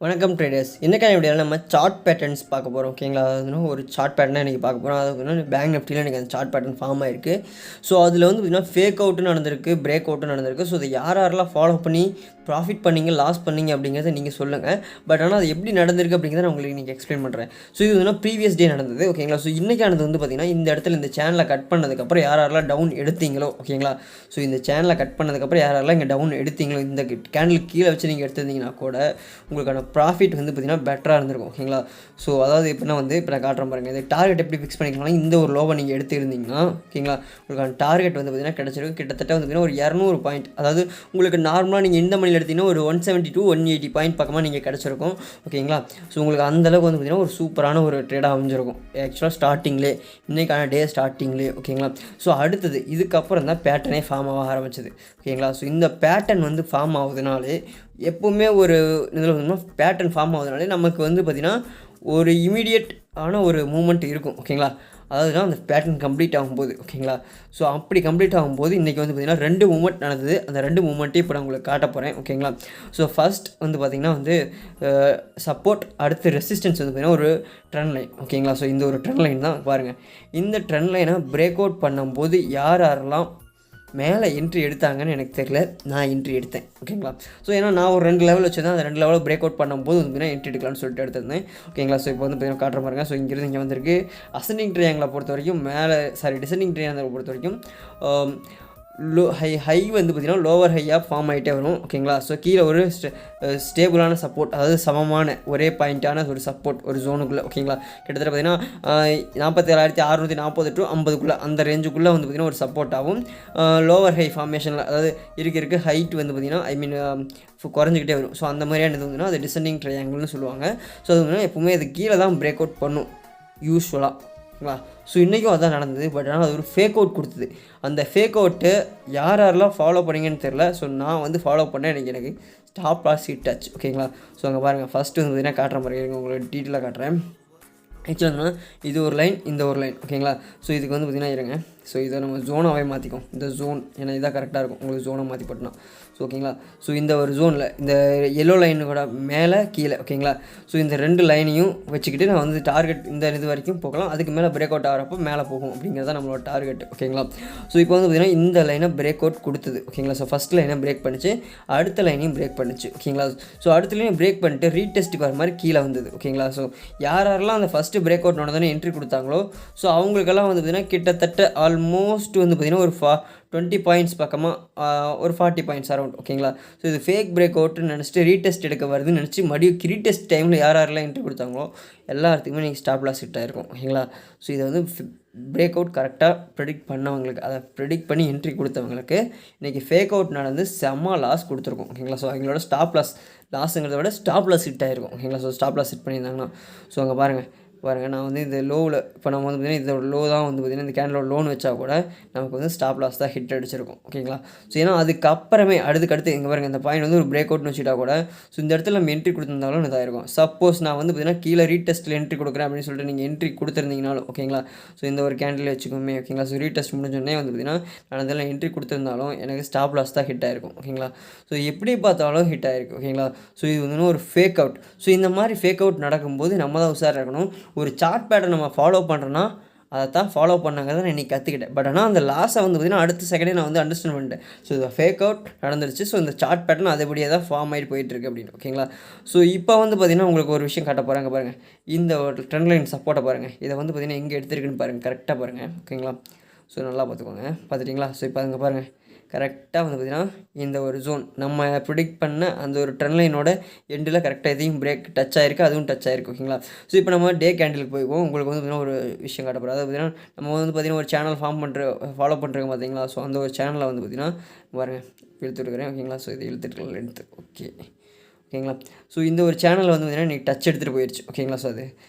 வணக்கம் ட்ரேடர்ஸ். இன்றைக்கான வீடியோவில் நம்ம சார்ட் பேட்டர்ன்ஸ் பார்க்க போகிறோம். ஓகேங்களா? அதுனா ஒரு சார்ட் பேட்டர்னாக இன்றைக்கி பார்க்க போகிறோம். அது வந்து பேங்க் நிஃப்டியில் எனக்கு அந்த சார்ட் பேட்டர்ன் ஃபார்ம் ஆயிருக்கு. ஸோ அதில் வந்து பார்த்திங்கன்னா ஃபேக் அவுட்டும் நடந்திருக்கு, பிரேக் அவுட்டும் நடந்திருக்கு. ஸோ இதை யாரெல்லாம் ஃபாலோ பண்ணி ப்ராஃபிட் பண்ணிங்க, லாஸ் பண்ணிங்க அப்படிங்கிறத நீங்கள் சொல்லுங்கள். பட் ஆனால் அது எப்படி நடந்திருக்கு அப்படிங்கிறத நான் உங்களுக்கு இன்றைக்கி எக்ஸ்பிளைன் பண்ணுறேன். ஸோ இது வந்து ப்ரீவியஸ் டே நடந்தது. ஓகேங்களா? ஸோ இன்றைக்கானது வந்து பார்த்திங்கன்னா இந்த இடத்துல இந்த சேனலை கட் பண்ணதுக்கப்புறம் யாரெல்லாம் டவுன் எடுத்தீங்களோ, ஓகேங்களா? ஸோ இந்த சேனலை கட் பண்ணதுக்கப்புறம் யாரெல்லாம் இங்கே டவுன் எடுத்தீங்களோ, இந்த கேண்டில் கீழே வச்சு நீங்கள் எடுத்திருந்தீங்கன்னா கூட உங்களுக்கான ப்ராஃபிட் வந்து பெட்டராக இருந்திருக்கும். ஓகேங்களா? ஸோ அதாவது எப்படின்னா இப்போ நான் காட்டுறேன் பாருங்கள். இந்த டார்கெட் எப்படி ஃபிக்ஸ் பண்ணிக்கலாம், இந்த ஒரு லோவை நீங்கள் எடுத்துருந்தீங்கன்னா, ஓகேங்களா, உங்களுக்கான டார்கெட் வந்து கிடச்சிருக்கு. கிட்டத்தட்ட வந்து ஒரு 200 பாயிண்ட். அதாவது உங்களுக்கு நார்மலாக நீங்கள் இந்த மணியில் எடுத்தீங்கன்னா ஒரு 170 to 180 பாயிண்ட் பக்கமாக நீங்கள் கிடச்சிருக்கும். ஓகேங்களா? ஸோ உங்களுக்கு அந்தளவுக்கு வந்து ஒரு சூப்பரான ஒரு ட்ரேடாக அமைஞ்சிருக்கும். ஆக்சுவலாக ஸ்டார்டிங்லே, இன்றைக்கான டே ஸ்டார்டிங்லே. ஓகேங்களா? ஸோ அடுத்தது இதுக்கப்புறம் தான் பேட்டர்னே ஃபார்ம் ஆக ஆரம்பிச்சது. ஓகேங்களா? ஸோ இந்த பேட்டர்ன் வந்து ஃபார்ம் ஆகுதுனாலே எப்போவுமே ஒரு இதில் வந்து பேட்டர்ன் ஃபார்ம் ஆகுதுனாலே நமக்கு வந்து பார்த்திங்கன்னா ஒரு இமீடியட் ஆன ஒரு மூமெண்ட் இருக்கும். ஓகேங்களா? அதாவது அந்த பேட்டர்ன் கம்ப்ளீட் ஆகும்போது. ஓகேங்களா? ஸோ அப்படி கம்ப்ளீட் ஆகும்போது இன்றைக்கி வந்து பார்த்திங்கன்னா 2 மூமெண்ட் நடந்தது. அந்த 2 மூமெண்ட்டையும் இப்போ நான் உங்களுக்கு காட்ட போகிறேன். ஓகேங்களா? ஸோ ஃபஸ்ட் வந்து பார்த்திங்கன்னா சப்போர்ட், அடுத்து ரெசிஸ்டன்ஸ் வந்து பார்த்திங்கன்னா ஒரு ட்ரெண்ட் லைன். ஓகேங்களா? ஸோ இந்த ஒரு ட்ரெண்ட் லைன் தான் பாருங்கள். இந்த ட்ரெண்ட் லைனை பிரேக் அவுட் பண்ணும்போது யாரெல்லாம் மேலே என்ட்ரி எடுத்தாங்கன்னு எனக்கு தெரியல. நான் என்ட்ரி எடுத்தேன். ஓகேங்களா? ஸோ ஏன்னா நான் ஒரு 2 லெவல் வச்சுருந்தேன். அந்த 2 லெவலில் பிரேக் அவுட் பண்ணும்போது வந்து என்ட்ரி எடுக்கலாம்னு சொல்லிட்டு எடுத்திருந்தேன். ஓகேங்களா? ஸோ இப்போ வந்து காட்டுற பாருங்க. ஸோ இங்கேருந்து இங்கே வந்திருக்கு. அசெண்டிங் ட்ரையாங்கிளை பொறுத்த வரைக்கும் டிசெண்டிங் ட்ரையாங்கிளை பொறுத்த வரைக்கும் ஹை வந்து பார்த்திங்கன்னா லோவர் ஹையாக ஃபார்ம் ஆகிட்டே வரும். ஓகேங்களா? ஸோ கீழே ஒரு ஸ்டேபிளான சப்போர்ட், அதாவது சமமான ஒரே பாயிண்ட்டான ஒரு சப்போர்ட் ஒரு ஜோனுக்குள்ளே. ஓகேங்களா? கிட்டத்தட்ட பார்த்திங்கன்னா 47,640 to 50 அந்த ரேஞ்சுக்குள்ளே வந்து பார்த்திங்கன்னா ஒரு சப்போர்ட்டாகவும் லோவர் ஹை ஃபார்மேஷனில், அதாவது இருக்க ஹைட் வந்து பார்த்திங்கன்னா குறைஞ்சிக்கிட்டே வரும். ஸோ அந்த மாதிரியானது வந்துன்னா அது டிசெண்டிங் ட்ரையாங்கிள்னு சொல்லுவாங்க. ஸோ அது வந்து எப்போவுமே அது கீழே தான் பிரேக் அவுட் பண்ணும் யூஸ்வலாக. ஓகேங்களா? ஸோ இன்றைக்கும் அதான் நடந்தது. பட் ஆனால் அது ஒரு ஃபேக் அவுட் கொடுத்தது. அந்த ஃபேக் அவுட்டு யாரெல்லாம் ஃபாலோ பண்ணிங்கன்னு தெரில. ஸோ நான் வந்து ஃபாலோ பண்ணேன். எனக்கு ஸ்டாப் லாஸ் ஹிட் ஆச்சு. ஓகேங்களா? ஸோ அங்கே பாருங்கள். ஃபஸ்ட்டு வந்து பார்த்திங்கன்னா காட்டுற மாதிரி உங்களுக்கு டீட்டெயிலாக காட்டுறேன். ஆக்சுவலாக இது ஒரு லைன், இந்த ஒரு லைன். ஓகேங்களா? ஸோ இதுக்கு வந்து பார்த்திங்கன்னா இருங்க. ஸோ இதை நம்ம ஜோனாகவே மாற்றிக்கும். இந்த ஜோன் ஏன்னா இதாக கரெக்டாக இருக்கும் உங்களுக்கு ஜோனை மாற்றி போட்டோம்னா. ஸோ ஓகேங்களா? ஸோ இந்த ஒரு ஜோனில் இந்த எல்லோ லைனோட மேலே கீழே. ஓகேங்களா? ஸோ இந்த 2 லைனையும் வச்சுக்கிட்டு நான் வந்து டார்கெட் இந்த இது வரைக்கும் போகலாம். அதுக்கு மேலே பிரேக் அவுட் ஆகிறப்போ மேலே போகும் அப்படிங்கிறது தான் நம்மளோட டார்கெட். ஓகேங்களா? ஸோ இப்போ வந்து பார்த்திங்கன்னா இந்த லைனை பிரேக் அவுட் கொடுத்தது. ஓகேங்களா? ஸோ ஃபஸ்ட் லைனை பிரேக் பண்ணிச்சு, அடுத்த லைனையும் பிரேக் பண்ணிச்சு. ஓகேங்களா? ஸோ அடுத்த லைனையும் பிரேக் பண்ணிட்டு ரீடெஸ்ட் வர மாதிரி கீழே வந்தது. ஓகேங்களா? ஸோ யாரெல்லாம் அந்த ஃபஸ்ட்டு பிரேக் அவுட் நடந்தோன்னே என்ட்ரி கொடுத்தாங்களோ ஸோ அவங்களுக்கெல்லாம் வந்து பார்த்திங்கன்னா கிட்டத்தட்ட ஆல்மோஸ்ட் வந்து பார்த்திங்கன்னா ஒரு 20 பாயிண்ட்ஸ் பக்கமாக ஒரு 40 பாயிண்ட்ஸ் அரௌண்ட். ஓகேங்களா? ஸோ இது ஃபேக் பிரேக் அவுட்னு நினச்சிட்டு ரீடெஸ்ட் எடுக்க வருதுன்னு நினச்சி மறுபடியும் ரீடெஸ்ட் டைமில் யாரெல்லாம் என்ட்ரி கொடுத்தாங்களோ எல்லாத்துக்குமே நீங்கள் ஸ்டாப் லாஸ் ஹிட் ஆகிருக்கும். ஓகேங்களா? ஸோ இதை வந்து பிரேக் அவுட் கரெக்டாக ப்ரெடிக்ட் பண்ணவங்களுக்கு, அதை ப்ரெடிக்ட் பண்ணி என்ட்ரி கொடுத்தவங்களுக்கு இன்றைக்கி ஃபேக் அவுட் நடந்து செம்ம லாஸ் கொடுத்துருக்கும். ஓகேங்களா? ஸோ அவங்களோட லாஸுங்கிறத விட ஸ்டாப் லாஸ் ஹிட் ஆகிருக்கும். ஓகேங்களா? ஸோ ஸ்டாப் லாஸ் ஹிட் பண்ணியிருந்தாங்கன்னா ஸோ அங்கே பாருங்கள் நான் வந்து இந்த லோவில் இப்போ நம்ம வந்து பார்த்திங்கன்னா இதோட லோ தான் வந்து பார்த்திங்கன்னா இந்த கேண்டலோட லோன் வச்சா கூட நமக்கு வந்து ஸ்டாப் லாஸ் தான் ஹிட் அடிச்சிருக்கும். ஓகேங்களா? ஸோ ஏன்னா அதுக்கப்புறமே அடுத்து இங்கே பாருங்கள் இந்த பாயிண்ட் வந்து ஒரு பிரேக் அவுட்னு வச்சுட்டா கூட ஸோ இந்த இடத்துல நம்ம என்ட்ரி கொடுத்துருந்தாலும் இதாயிருக்கும். சப்போஸ் நான் வந்து பார்த்திங்கன்னா கீழே ரீடெஸ்ட்டில் என்ட்ரி கொடுக்குறேன் அப்படின்னு சொல்லிட்டு நீங்கள் என்ட்ரி கொடுத்துருந்தீங்கனாலும். ஓகேங்களா? ஸோ இந்த ஒரு கேண்டில் வச்சுக்கோமே. ஓகேங்களா? ஸோ ரீடெஸ்ட் முடிஞ்சோடனே வந்து பார்த்திங்கன்னா நான் இதெல்லாம் என்ட்ரி கொடுத்துருந்தாலும் எனக்கு ஸ்டாப் லாஸ் தான் ஹிட் ஆயிருக்கும். ஓகேங்களா? ஸோ எப்படி பார்த்தாலும் ஹிட் ஆயிருக்கு. ஓகேங்களா? ஸோ இது வந்து ஒரு ஃபேக் அவுட். ஸோ இந்த மாதிரி ஃபேக் அவுட் நடக்கும்போது நம்ம தான் உஷாராக இருக்கணும். ஒரு சார்ட் பேட்டர்ன் நம்ம ஃபாலோ பண்ணுறோன்னா அதை தான் ஃபாலோ பண்ணாங்கிறத நான் இன்றைக்கி கற்றுக்கிட்டேன். பட் ஆனால் அந்த லாஸை வந்து பார்த்திங்கன்னா அடுத்த செகண்டே நான் வந்து அண்டர்ஸ்டாண்ட் பண்ணிட்டேன். ஸோ இது ஃபேக் அவுட் நடந்துருச்சு. ஸோ இந்த சார்ட் பேட்டர்ன் அதேபடியே தான் ஃபார்ம் ஆகிட்டு போயிட்டுருக்கு அப்படின்னு. ஓகேங்களா? ஸோ இப்போ வந்து பார்த்திங்கன்னா உங்களுக்கு ஒரு விஷயம் காட்ட போகிறாங்க பாருங்கள். இந்த ஒரு ட்ரெண்ட் லைன் சப்போர்ட்டை பாருங்கள். இதை வந்து பார்த்திங்கன்னா எங்கே எடுத்துருக்குன்னு பாருங்கள். கரெக்டாக பாருங்கள். ஓகேங்களா? ஸோ நல்லா பார்த்துக்கோங்க. பார்த்துட்டிங்களா? ஸோ இப்போ அங்கே பாருங்கள் கரெக்டாக வந்து பார்த்திங்கன்னா இந்த ஒரு ஜோன் நம்ம ப்ரிடிக்ட் பண்ண அந்த ஒரு ட்ரெண்ட் லைனோட எண்டில் கரெக்டாக எதையும் பிரேக் டச் ஆகிருக்கு, அதுவும் டச் ஆகிருக்கு. ஓகேங்களா? ஸோ இப்போ நம்ம டே கேண்டிலுக்கு போய்வோம். உங்களுக்கு வந்து பார்த்திங்கன்னா ஒரு விஷயம் காட்ட போகிறோம். அதாவது பார்த்திங்கன்னா நம்ம வந்து பார்த்திங்கன்னா ஒரு சேனல் ஃபாலோ பண்ணுறோங்க பார்த்தீங்களா? ஸோ அந்த ஒரு சேனலில் வந்து பார்த்திங்கன்னா பாருங்கள் இழுத்துட்டுருக்கிறேன். ஓகேங்களா? ஸோ இது இழுத்துட்டுருக்கலாம் லென்த்து. ஓகேங்களா? ஸோ இந்த ஒரு சேனலில் வந்து பார்த்திங்கன்னா இன்றைக்கி டச் எடுத்துகிட்டு போயிடுச்சு. ஓகேங்களா? ஸோ அது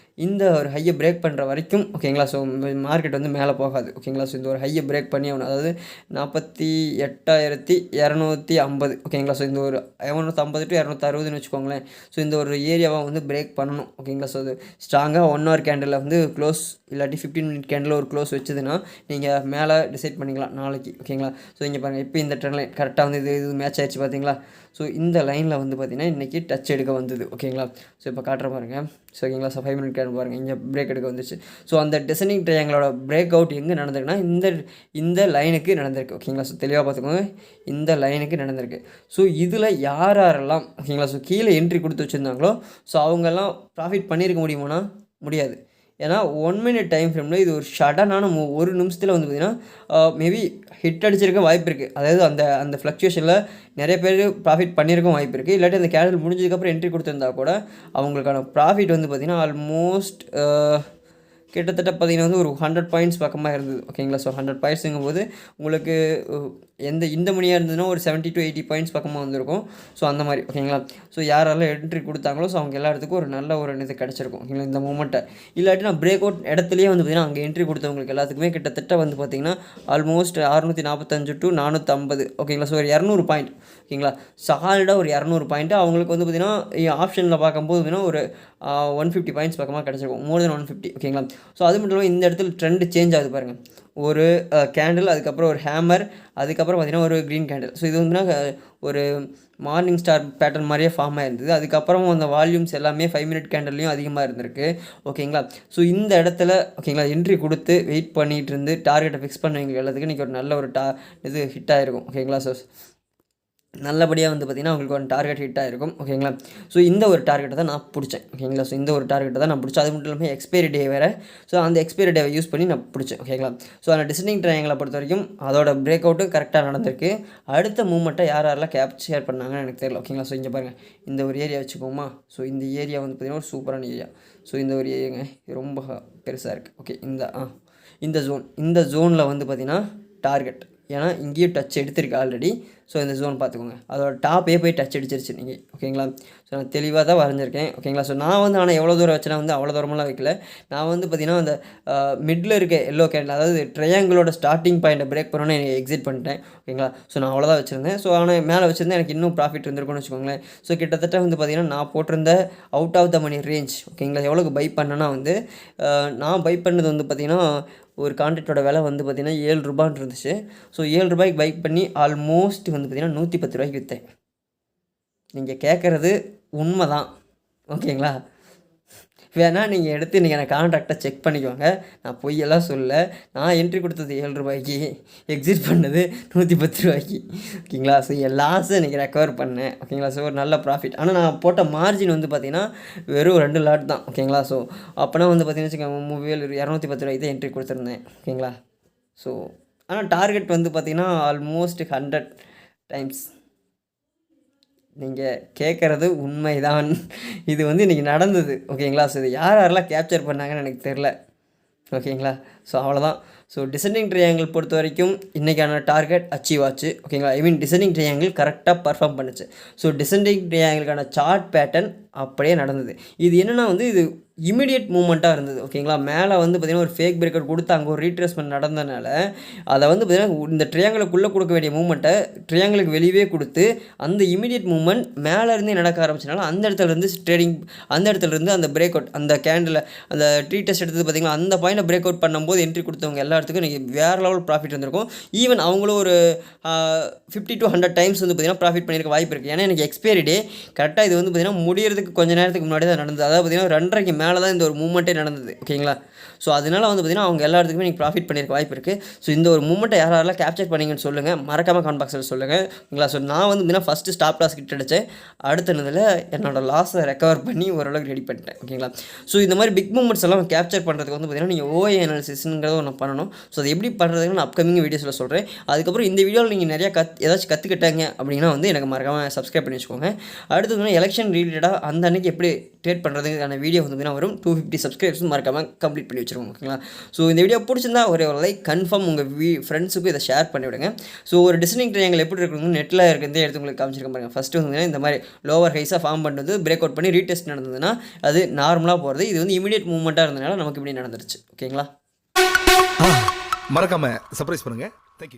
இந்த ஒரு ஹையை பிரேக் பண்ணுற வரைக்கும். ஓகேங்களா? ஸோ மார்க்கெட் வந்து மேலே போகாது. ஓகேங்களா? ஸோ இந்த ஒரு ஹையை பிரேக் பண்ணி ஆகணும். அதாவது 48,250. ஓகேங்களா? ஸோ இந்த ஒரு 250 to 260ன்னு வச்சுக்கோங்களேன். ஸோ இந்த ஒரு ஏரியாவை வந்து பிரேக் பண்ணணும். ஓகேங்களா? ஸோ அது ஸ்ட்ராங்காக 1 hour கேண்டில் வந்து க்ளோஸ் இல்லாட்டி 15 minute கேண்டில் ஒரு க்ளோஸ் வச்சதுன்னா நீங்கள் மேலே டிசைட் பண்ணிக்கலாம் நாளைக்கு. ஓகேங்களா? ஸோ இங்கே பாருங்கள் இப்போ இந்த ட்ரெண்ட் லைன் கரெக்டாக வந்து இது மேட்ச் ஆகிடுச்சு பார்த்தீங்களா? ஸோ இந்த லைனில் வந்து பார்த்திங்கன்னா இன்றைக்கி இன்றைக்கி டச் எடுக்க வந்தது ஓகேங்களா. ஸோ இப்போ காட்டுற பாருங்கள். ஸோ ஓகேங்களா. ஸோ 5 மினிட் கேன் பாருங்கள், இங்கே பிரேக் எடுக்க வந்துச்சு. ஸோ அந்த டிசைனிங் ட்ரையாங்கிளோட பிரேக் அவுட் எங்கே நடந்திருக்குன்னா இந்த லைனுக்கு நடந்திருக்கு ஓகேங்களா. ஸோ தெளிவாக பார்த்துக்கோங்க, இந்த லைனுக்கு நடந்திருக்கு. ஸோ இதில் யாரெல்லாம் ஓகேங்களா ஸோ கீழே என்ட்ரி கொடுத்து வச்சுருந்தாங்களோ ஸோ அவங்கெல்லாம் ப்ராஃபிட் பண்ணியிருக்க முடியுமானா முடியாது. ஏன்னா 1 மினிட் டைம் ஃப்ரேமில் இது ஒரு சடனான ஒரு நிமிஷத்தில் வந்து பார்த்திங்கன்னா மேபி ஹிட் அடிச்சிருக்க வாய்ப்பு இருக்குது. அதாவது அந்த ஃப்ளக்சுவேஷனில் நிறைய பேர் ப்ராஃபிட் பண்ணியிருக்க வாய்ப்பு இருக்குது. இல்லாட்டி அந்த கேண்டில் முடிஞ்சதுக்கப்புறம் என்ட்ரி கொடுத்துருந்தா கூட அவங்களுக்கான ப்ராஃபிட் வந்து பார்த்திங்கன்னா ஆல்மோஸ்ட் கிட்டத்தட்ட பார்த்திங்கன்னா வந்து ஒரு 100 பாயிண்ட்ஸ் பக்கமாக இருந்தது ஓகேங்களா. ஸோ 100 பாயிண்ட்ஸுங்கும் போது உங்களுக்கு இந்த மணியாக இருந்ததுன்னா ஒரு 70 to 80 பாயிண்ட்ஸ் பக்கமாக வந்திருக்கும். ஸோ அந்த மாதிரி ஓகேங்களா. ஸோ யாரெல்லாம் என்ட்ரி கொடுத்தாங்களோ ஸோ அவங்க எல்லாத்துக்கும் ஒரு நல்ல ஒரு இது கிடச்சிருக்கும் ஓகேங்களா இந்த மூமெண்ட்டை. இல்லாட்டி நான் பிரேக் அவுட் இடத்துலையே வந்து பார்த்திங்கன்னா அங்கே என்ட்ரி கொடுத்தவங்களுக்கு எல்லாத்துக்குமே கிட்டத்தட்ட வந்து பார்த்திங்கன்னா ஆல்மோஸ்ட் 645 to 450 ஓகேங்களா. ஸோ ஒரு 200 பாயிண்ட் ஓகேங்களா. சாலிடாக ஒரு 200 பாயிண்ட்டு அவங்களுக்கு வந்து பார்த்திங்கன்னா ஆப்ஷனில் பார்க்கும்போது பார்த்திங்கன்னா ஒரு 150 பாயிண்ட்ஸ் பக்கமாக கிடச்சிருக்கும், மோர் தென் 150 ஓகேங்களா. ஸோ அது மட்டும் இல்லாமல் இந்த இடத்துல ட்ரெண்டு சேஞ்ச் ஆகுது பாருங்கள். ஒரு கேண்டில், அதுக்கப்புறம் ஒரு ஹேமர், அதுக்கப்புறம் பார்த்திங்கன்னா ஒரு க்ரீன் கேண்டில். ஸோ இது வந்து ஒரு மார்னிங் ஸ்டார் பேட்டர்ன் மாதிரியே ஃபார்ம் ஆகிருந்தது. அதுக்கப்புறம் அந்த வால்யூம்ஸ் எல்லாமே 5 மினிட் கேண்டல்லையும் அதிகமாக இருந்திருக்கு ஓகேங்களா. ஸோ இந்த இடத்துல ஓகேங்களா என்ட்ரி கொடுத்து வெயிட் பண்ணிகிட்டு இருந்து டார்கெட்டை ஃபிக்ஸ் பண்ணுவீங்க எல்லாத்துக்கும் இன்றைக்கி ஒரு நல்ல ஒரு இது ஹிட் ஆகிருக்கும் ஓகேங்களா. ஸோ நல்லபடியாக வந்து பார்த்திங்கன்னா உங்களுக்கு ஒரு டார்கெட் ஹிட் ஆகிருக்கும் ஓகேங்களா. ஸோ இந்த ஒரு டார்கெட்டை தான் நான் பிடிச்சேன் ஓகேங்களா. ஸோ இந்த ஒரு டார்கெட்டை தான் நான் பிடிச்சேன். அது மட்டும் இல்லாமல் எக்ஸ்பைரி டே வேறு. ஸோ அந்த எக்ஸ்பைரி டேவை யூஸ் பண்ணி நான் பிடிச்சேன் ஓகேங்களா. ஸோ அந்த டிசைனிங் ட்ரையாங்கிளை பொறுத்த வரைக்கும் அதோட பிரேக் அவுட்டும் கரெக்டாக நடந்திருக்கு. அடுத்த மூமெண்ட்டை யாரெல்லாம் கேப்சர் பண்ணாங்கன்னு எனக்கு தெரியல ஓகேங்களா. ஸோ இங்கே பாருங்கள், இந்த ஒரு ஏரியா வச்சுக்கோமா. ஸோ இந்த ஏரியா வந்து பார்த்திங்கன்னா ஒரு சூப்பரான ஏரியா. ஸோ இந்த ஒரு ஏரியாங்க ரொம்ப பெருசாக இருக்குது ஓகே. இந்த ஜோனில் வந்து பார்த்திங்கன்னா டார்கெட், ஏன்னா இங்கேயும் டச் எடுத்திருக்கு ஆல்ரெடி. ஸோ இந்த ஜோன் பார்த்துக்கோங்க, அதோட டாப்பே போய் டச் அடிச்சிருச்சு நீங்கள் ஓகேங்களா. ஸோ நான் தெளிவாக தான் வரைஞ்சிருக்கேன் ஓகேங்களா. ஸோ நான் வந்து ஆனால் எவ்வளோ தூரம் வச்சேன்னா வந்து அவ்வளோ தூரமெல்லாம் வைக்கல. நான் வந்து பார்த்திங்கன்னா அந்த மிடில் இருக்க எல்லோ கேண்டில், அதாவது ட்ரையாங்கிளோட ஸ்டார்டிங் பாயிண்ட்டை பிரேக் பண்ணோன்னே எனக்கு எக்ஸிட் பண்ணிட்டேன் ஓகேங்களா. ஸோ நான் அவ்வளோதான் வச்சுருந்தேன். ஸோ ஆனால் மேலே வச்சுருந்தேன் எனக்கு இன்னும் ப்ராஃபிட் இருந்திருக்கும்னு வச்சுக்கோங்களேன். ஸோ கிட்டத்தட்ட வந்து பார்த்திங்கன்னா நான் போட்டிருந்த out of the money range ஓகேங்களா. எவ்வளோக்கு பை பண்ணேன்னா வந்து நான் பை பண்ணது வந்து பார்த்திங்கன்னா ஒரு கான்ட்ராக்டோட விலை வந்து பார்த்திங்கன்னா 7 ரூபான்னு இருந்துச்சு. ஸோ 7 ரூபாய்க்கு பை பண்ணி ஆல்மோஸ்ட் வந்து பார்த்திங்கன்னா 110 ரூபாய்க்கு விற்றேன். நீங்கள் கேட்குறது உண்மை தான் ஓகேங்களா. வேணால் நீங்கள் எடுத்து இன்றைக்கி எனக்கு கான்ட்ராக்டை செக் பண்ணிக்கோங்க, நான் பொய்யெல்லாம் சொல்ல. நான் என்ட்ரி கொடுத்தது 7 ரூபாய்க்கு, எக்ஸிட் பண்ணது 110 ரூபாய்க்கு ஓகேங்களா. ஸோ என் லாஸை இன்றைக்கி ரெக்கவர் பண்ணேன் ஓகேங்களா. ஸோ ஒரு நல்ல ப்ராஃபிட். ஆனால் நான் போட்ட மார்ஜின் வந்து பார்த்திங்கன்னா வெறும் 2 லாட் தான் ஓகேங்களா. ஸோ அப்போனா வந்து பார்த்திங்கன்னா வச்சுக்கோங்க 210 ரூபாய்க்கு தான் என்ட்ரி கொடுத்துருந்தேன் ஓகேங்களா. ஸோ ஆனால் டார்கெட் வந்து பார்த்திங்கன்னா ஆல்மோஸ்ட் 100 டைம்ஸ். நீங்கள் கேட்குறது உண்மைதான், இது வந்து இன்றைக்கி நடந்தது ஓகேங்களா. ஸோ இது யாரெல்லாம் கேப்சர் பண்ணாங்கன்னு எனக்கு தெரில ஓகேங்களா. ஸோ அவ்வளோதான். ஸோ டிசைனிங் ட்ரையாங்கிள் பொறுத்த வரைக்கும் இன்றைக்கான டார்கெட் அச்சீவ் ஆச்சு ஓகேங்களா. ஐ மீன் டிசைனிங் ட்ரையாங்கிள் கரெக்டாக பர்ஃபார்ம் பண்ணுச்சு. ஸோ டிசைனிங் ட்ரையாங்கிளுக்கான சார்ட் பேட்டர்ன் அப்படியே நடந்தது. இது என்னென்னா வந்து இது இமிடியட் மூமெண்ட்டாக இருந்தது ஓகேங்களா. மேலே வந்து பார்த்திங்கன்னா ஒரு ஃபேக் பிரேக்கர் கொடுத்து அங்கே ஒரு ரீட்ரேஸ்மெண்ட் நடந்ததுனால அதை வந்து பார்த்திங்கன்னா இந்த ட்ரையாங்கிளுக்குள்ளே கொடுக்க வேண்டிய மூமெண்ட்டை ட்ரையாங்கிளுக்கு வெளியே கொடுத்து அந்த இமிடியட் மூமெண்ட் மேலேருந்தே நடக்க ஆரம்பிச்சனால அந்த இடத்துலேருந்து ட்ரேடிங், அந்த இடத்துலேருந்து அந்த பிரேக் அவுட், அந்த கேண்டில் அந்த ட்ரீ டெஸ்ட் எடுத்தது பார்த்திங்கன்னா அந்த பாயிண்ட்டை பிரேக் அவுட் பண்ணும்போது என்ட்ரி கொடுத்தவங்க எல்லாத்துக்கும் இன்றைக்கி வேறு லெவல் ப்ராஃபிட் இருந்திருக்கும். ஈவன் அவங்களும் ஒரு 50 to 100 டைம்ஸ் வந்து பார்த்திங்கன்னா ப்ராஃபிட் பண்ணியிருக்க வாய்ப்பு இருக்குது. ஏன்னா எனக்கு எக்ஸ்பைரி டே கரெக்டாக இது வந்து பார்த்திங்கன்னா முடியறதுக்கு கொஞ்சம் நேரத்துக்கு முன்னாடி தான் நடந்தது. அதாவது பார்த்திங்கன்னா 2:30க்கு மேலே தான் இந்த ஒரு மூமெண்ட்டே நடந்தது ஓகேங்களா. ஸோ அதனால் வந்து பார்த்திங்கன்னா அவங்க எல்லாத்துக்குமே நீங்கள் ப்ராஃபிட் பண்ணியிருக்க வாய்ப்பு இருக்குது. ஸோ இந்த ஒரு மூமெண்ட்டை யாரெல்லாம் கேப்சர் பண்ணிங்கன்னு சொல்லுங்கள், மறக்காமல் கமெண்ட் பாக்ஸில் சொல்லுங்கள் ஓகேங்களா. ஸோ நான் வந்து பார்த்திங்கன்னா ஃபஸ்ட்டு ஸ்டாப் லாஸ் கிட்ட அடித்தேன், அடுத்ததில் என்னோடய லாஸை ரெக்கவர் பண்ணி ஓரளவுக்கு ரெடி பண்ணிட்டேன் ஓகேங்களா. ஸோ இந்த மாதிரி பிக் மூமெண்ட்ஸ் எல்லாம் கேப்சர் பண்ணுறதுக்கு வந்து பார்த்திங்கன்னா நீங்கள் ஓஏ அனாலிசிஸ்ங்கிறத ஒன்று பண்ணணும். ஸோ அது எப்படி பண்ணுறதுன்னு நான் அப்கமிங் வீடியோஸில் சொல்கிறேன். அதுக்கப்புறம் இந்த வீடியோவில் நீங்கள் நிறையா ஏதாச்சும் கற்றுக்கிட்டாங்க அப்படின்னா வந்து எனக்கு மறக்காமல் சப்ஸ்கிரைப் பண்ணி வச்சுக்கோங்க. அடுத்தது வந்து எலெக்ஷன் ரிலேட்டடாக அந்த அன்றைக்கி எப்படி ட்ரேட் பண்ணுறதுக்கான வீடியோ வந்து பார்த்திங்கன்னா வரும். 250 சப்ஸ்கிரைப்ஸ் மறக்காமல் கம்ப்ளீட் பண்ணி வச்சுருவோம் ஓகேங்களா. ஸோ இந்த வீடியோ பிடிச்சிருந்தா ஒரு லைக் கன்ஃபார்ம் உங்கள் ஃப்ரெண்ட்ஸுக்கும் இதை ஷேர் பண்ணிவிடுங்க. ஸோ ஒரு டிசைனிங் ட்ரையாங்கிள் எப்படி இருக்குன்னு நெட்டில் இருக்கிறதே எடுத்து உங்களுக்கு காமிச்சிருக்கேன் பாருங்கள். ஃபஸ்ட்டு வந்து இந்த மாதிரி லோவர் ஹைஸாக ஃபார்ம் பண்ணுறது பிரேக் அவுட் பண்ணி ரீடெஸ்ட் நடந்ததுன்னா அது நார்மலாக போகிறது. இது வந்து இமீடியட் மூவ்மெண்ட்டாக இருந்ததுனால நமக்கு இப்படி நடந்துருச்சு ஓகேங்களா. மறக்காமல் சர்ப்ரைஸ் பண்ணுங்கள். தேங்க்யூ.